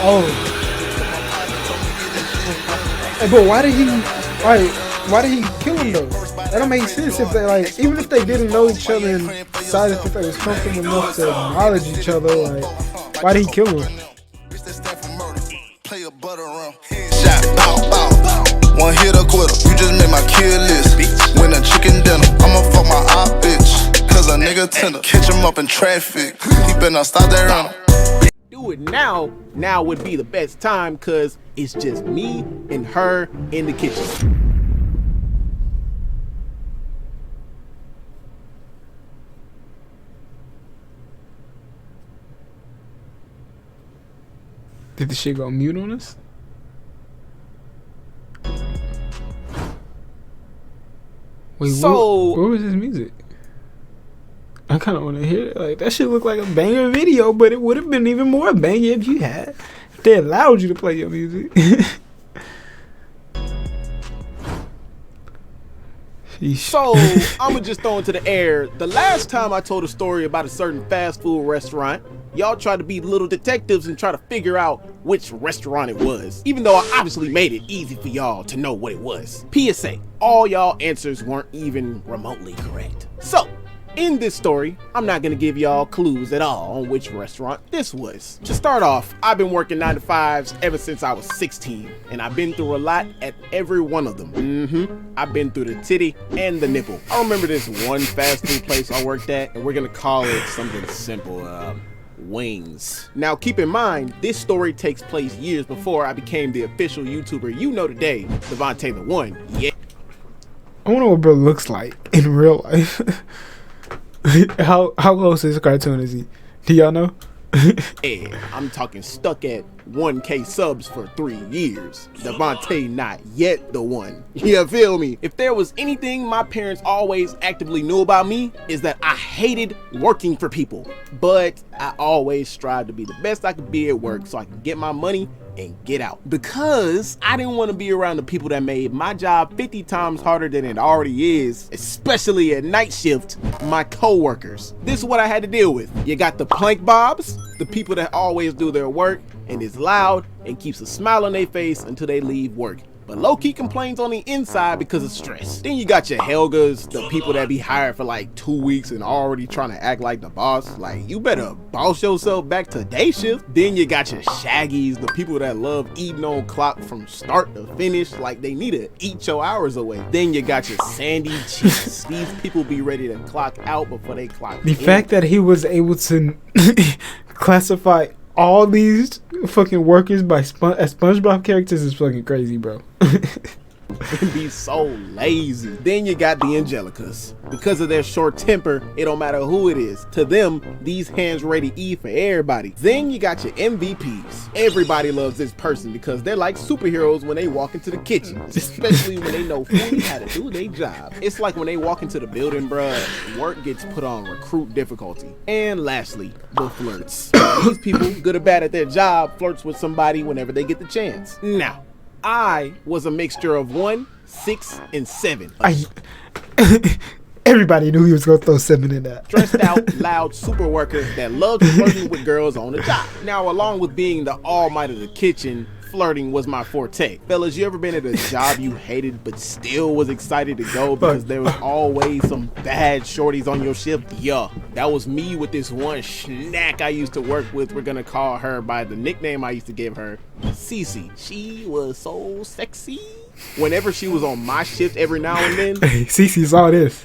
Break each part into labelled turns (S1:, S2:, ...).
S1: Oh, hey, but why did he kill him though? That don't make sense if they like, even if they didn't know each other and decided that they was comfortable enough to acknowledge each other, like, why did he kill him?
S2: One hit or quitter, you just made my kill list. When a chicken dinner, I'ma fuck my op bitch. Cause a nigga tender, catch him up in traffic. He better stop that runner.
S3: Do it now. Now would be the best time, cause it's just me and her in the kitchen.
S1: Did the shit go mute on us? Wait,
S3: so
S1: what was his music? I kind of want to hear it. Like, that shit looked like a banger video, but it would have been even more banger if you had. If they allowed you to play your music.
S3: So, I'ma just throw into the air. The last time I told a story about a certain fast food restaurant, y'all tried to be little detectives and try to figure out which restaurant it was, even though I obviously made it easy for y'all to know what it was. PSA, all y'all answers weren't even remotely correct. So, in this story, I'm not gonna give y'all clues at all on which restaurant this was. To start off, I've been working 9 to 5s ever since I was 16, and I've been through a lot at every one of them. I've been through the titty and the nipple. I remember this one fast food place I worked at, and we're gonna call it something simple, wings. Now keep in mind, this story takes place years before I became the official YouTuber you know today, Devontae the One. Yeah.
S1: I wonder what bro looks like in real life. How close to this cartoon is he? Do y'all know?
S3: Yeah, I'm talking stuck at 1K subs for 3 years. Devontae not yet the one. You feel me? If there was anything my parents always actively knew about me, is that I hated working for people. But I always strive to be the best I could be at work so I can get my money and get out. Because I didn't want to be around the people that made my job 50 times harder than it already is, especially at night shift, my co-workers. This is what I had to deal with. You got the plank bobs, the people that always do their work and is loud and keeps a smile on their face until they leave work, but low-key complains on the inside because of stress. Then you got your Helgas, the people that be hired for like 2 weeks and already trying to act like the boss. Like, you better boss yourself back to day shift. Then you got your Shaggies, the people that love eating on clock from start to finish, like they need to eat your hours away. Then you got your Sandy Cheeks. These people be ready to clock out before they clock in.
S1: The fact that he was able to classify all these fucking workers by as SpongeBob characters is fucking crazy, bro.
S3: And be so lazy. Then you got the Angelicas. Because of their short temper, it don't matter who it is. To them, these hands ready to eat for everybody. Then you got your MVPs. Everybody loves this person because they're like superheroes when they walk into the kitchen, especially when they know fully how to do their job. It's like when they walk into the building, bruh, work gets put on recruit difficulty. And lastly, the flirts. These people, good or bad at their job, flirts with somebody whenever they get the chance. Now, I was a mixture of 1, 6, and 7.
S1: Everybody knew he was gonna throw 7 in that.
S3: Stressed out, loud super worker that loved flirting with girls on the job. Now, along with being the all might of the kitchen, flirting was my forte. Fellas, you ever been at a job you hated but still was excited to go because there was always some bad shorties on your shift? Yeah, that was me with this one snack I used to work with. We're gonna call her by the nickname I used to give her, Cece. She was so sexy. Whenever she was on my shift every now and then.
S1: Cece saw this.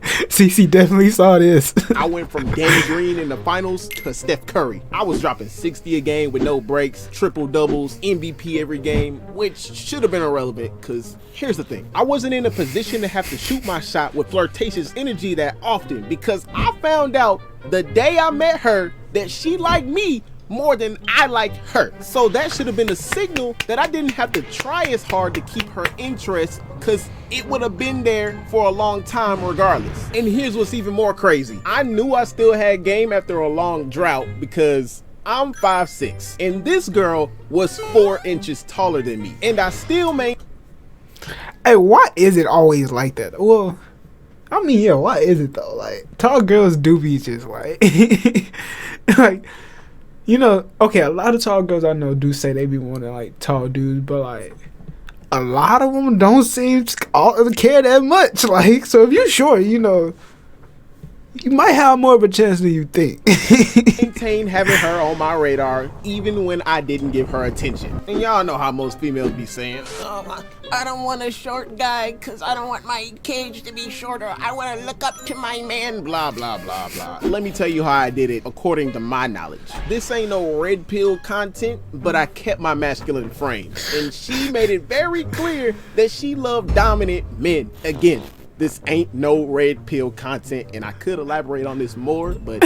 S1: Cece definitely saw this.
S3: I went from Danny Green in the finals to Steph Curry. I was dropping 60 a game with no breaks, triple doubles, MVP every game, which should have been irrelevant because here's the thing. I wasn't in a position to have to shoot my shot with flirtatious energy that often because I found out the day I met her that she liked me more than I liked her. So that should have been a signal that I didn't have to try as hard to keep her interest because it would have been there for a long time regardless. And here's what's even more crazy. I knew I still had game after a long drought because I'm 5'6", and this girl was 4 inches taller than me, and I still made.
S1: Hey, why is it always like that? Well, I mean, yeah, why is it though? Like, tall girls do be just like, like, You know, okay, a lot of tall girls I know do say they be wanting like tall dudes, but like a lot of them don't seem to care that much. Like, so if you're short, you know, you might have more of a chance than you think.
S3: Maintain having her on my radar even when I didn't give her attention. And y'all know how most females be saying, I don't want a short guy because I don't want my cage to be shorter. I want to look up to my man, blah, blah, blah, blah. Let me tell you how I did it according to my knowledge. This ain't no red pill content, but I kept my masculine frame. And she made it very clear that she loved dominant men. Again, this ain't no red pill content, and I could elaborate on this more, but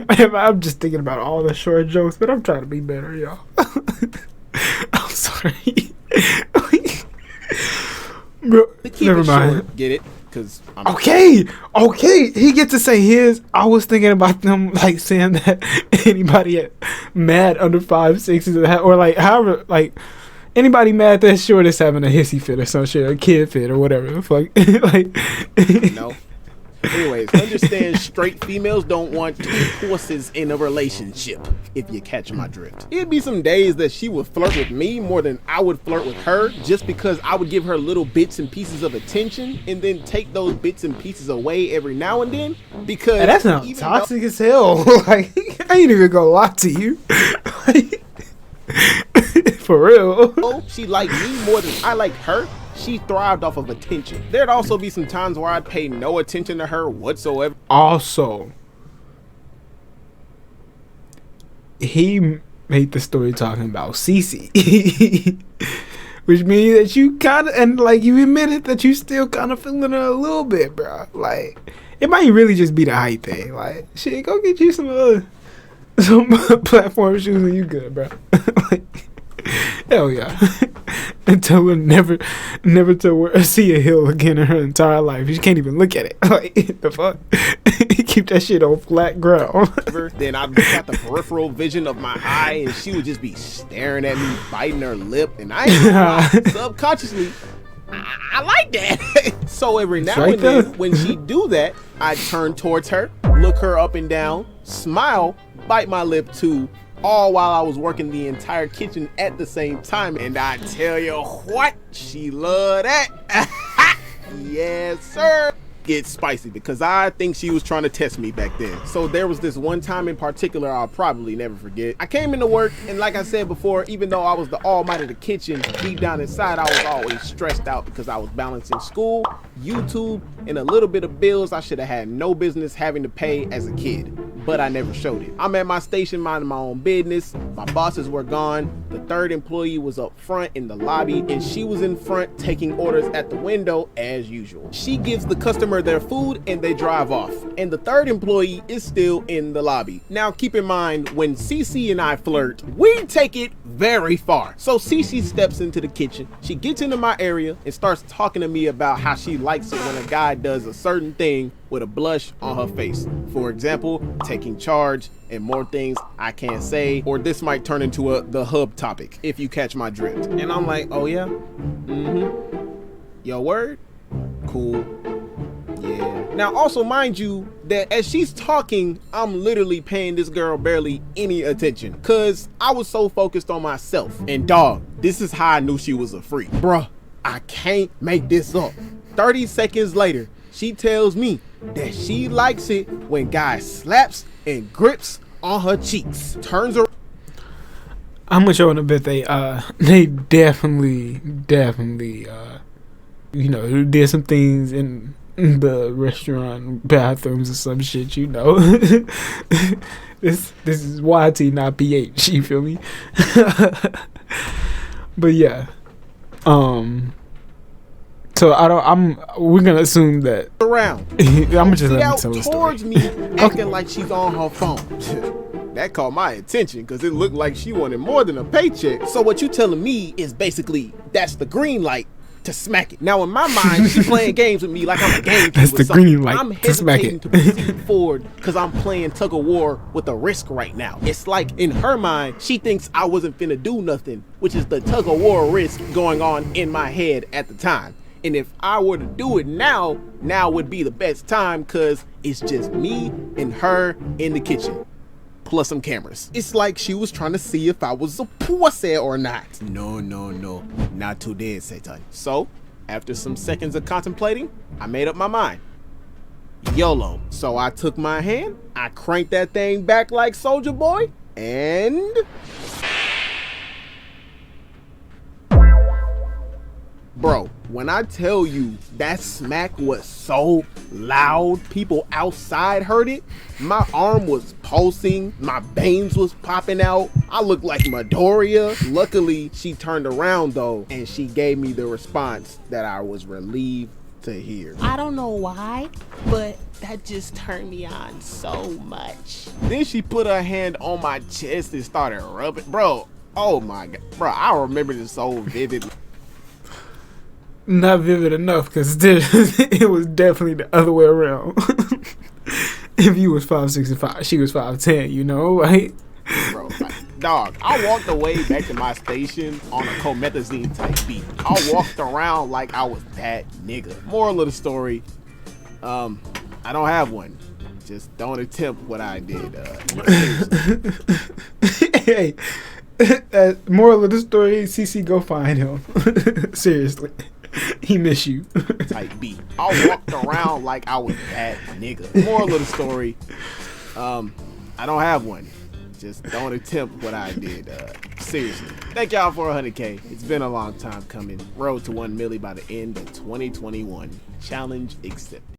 S1: I'm just thinking about all the short jokes, but I'm trying to be better, y'all. I'm sorry. Bro, never mind.
S3: Short, get it? Because
S1: okay, he gets to say his. I was thinking about them like saying that anybody mad under 5'6" or like however like. Anybody mad that short is having a hissy fit or some shit, a kid fit or whatever the fuck. Like,
S3: no. Anyways, understand straight females don't want two horses in a relationship, if you catch my drift. It'd be some days that she would flirt with me more than I would flirt with her, just because I would give her little bits and pieces of attention and then take those bits and pieces away every now and then, because
S1: and that's not toxic as hell. Like, I ain't even gonna lie to you. Like, for real.
S3: She liked me more than I liked her. She thrived off of attention. There'd also be some times where I'd pay no attention to her whatsoever.
S1: Also, he made the story talking about Cece. Which means that you kind of, and like you admitted that you still kind of feeling her a little bit, bro. Like, it might really just be the height thing. Like, shit, go get you some platform shoes and you good, bro. Like, hell yeah. Until we'll never to see a hill again in her entire life. You can't even look at it. Like, the fuck? Keep that shit on flat ground.
S3: Then I'd look at the peripheral vision of my eye and she would just be staring at me, biting her lip. And I ain't gonna lie, subconsciously, I like that. So every now and then, when she do that, I'd turn towards her, look her up and down, smile, bite my lip too, all while I was working the entire kitchen at the same time. And I tell you what, she loved that. Yes, sir. Get spicy, because I think she was trying to test me back then. So there was this one time in particular I'll probably never forget. I came into work, and like I said before, even though I was the all might of the kitchen, deep down inside I was always stressed out because I was balancing school, YouTube, and a little bit of bills I should have had no business having to pay as a kid, but I never showed it. I'm at my station minding my own business. My bosses were gone. The third employee was up front in the lobby, and she was in front taking orders at the window as usual. She gives the customer their food and they drive off, and the third employee is still in the lobby. Now keep in mind, when Cece and I flirt, we take it very far. So Cece steps into the kitchen, she gets into my area and starts talking to me about how she likes it when a guy does a certain thing with a blush on her face. For example, taking charge, and more things I can't say, or this might turn into the hub topic, if you catch my drift. And I'm like, oh yeah? Your word? Cool. Yeah. Now also mind you that as she's talking, I'm literally paying this girl barely any attention, cause I was so focused on myself. And dog, this is how I knew she was a freak. Bruh, I can't make this up. 30 seconds later, she tells me that she likes it when guys slaps and grips on her cheeks. Turns around.
S1: I'm gonna show in a bit. They definitely, you know, did some things in the restaurant bathrooms or some shit. You know, this is YT, not PH. You feel me? But yeah, so we're gonna assume that
S3: around.
S1: I'm gonna just let me tell the story.
S3: Towards me, acting like she's on her phone. That caught my attention because it looked like she wanted more than a paycheck. So what you telling me is basically that's the green light to smack it. Now in my mind, she's playing games with me like I'm a game.
S1: That's the green light
S3: I'm
S1: to smack it.
S3: hesitating to proceed forward because I'm playing tug of war with a risk right now. It's like in her mind, she thinks I wasn't finna do nothing, which is the tug of war risk going on in my head at the time. And if I were to do it now would be the best time because it's just me and her in the kitchen. plus some cameras. It's like she was trying to see if I was a pussy or not. No, not today, Satan. So, after some seconds of contemplating, I made up my mind. YOLO. So I took my hand, I cranked that thing back like Soldier Boy, and... Bro, when I tell you that smack was so loud, people outside heard it. My arm was pulsing, my veins was popping out. I looked like Midoriya. Luckily, she turned around though, and she gave me the response that I was relieved to hear.
S4: I don't know why, but that just turned me on so much.
S3: Then she put her hand on my chest and started rubbing. Bro, oh my God. Bro, I remember this so vividly.
S1: Not vivid enough, because it was definitely the other way around. If you was 5'6" she was 5'10", you know, right?
S3: Bro, like, dog, I walked away back to my station on a comethazine type beat. I walked around like I was that nigga. Moral of the story, I don't have one. Just don't attempt what I did.
S1: Hey, moral of the story, CC, go find him. Seriously. He miss you.
S3: Type beat. I walked around like I was that nigga. Moral of the story, I don't have one. Just don't attempt what I did. Seriously. Thank y'all for 100K. It's been a long time coming. Road to 1 milli by the end of 2021. Challenge accepted.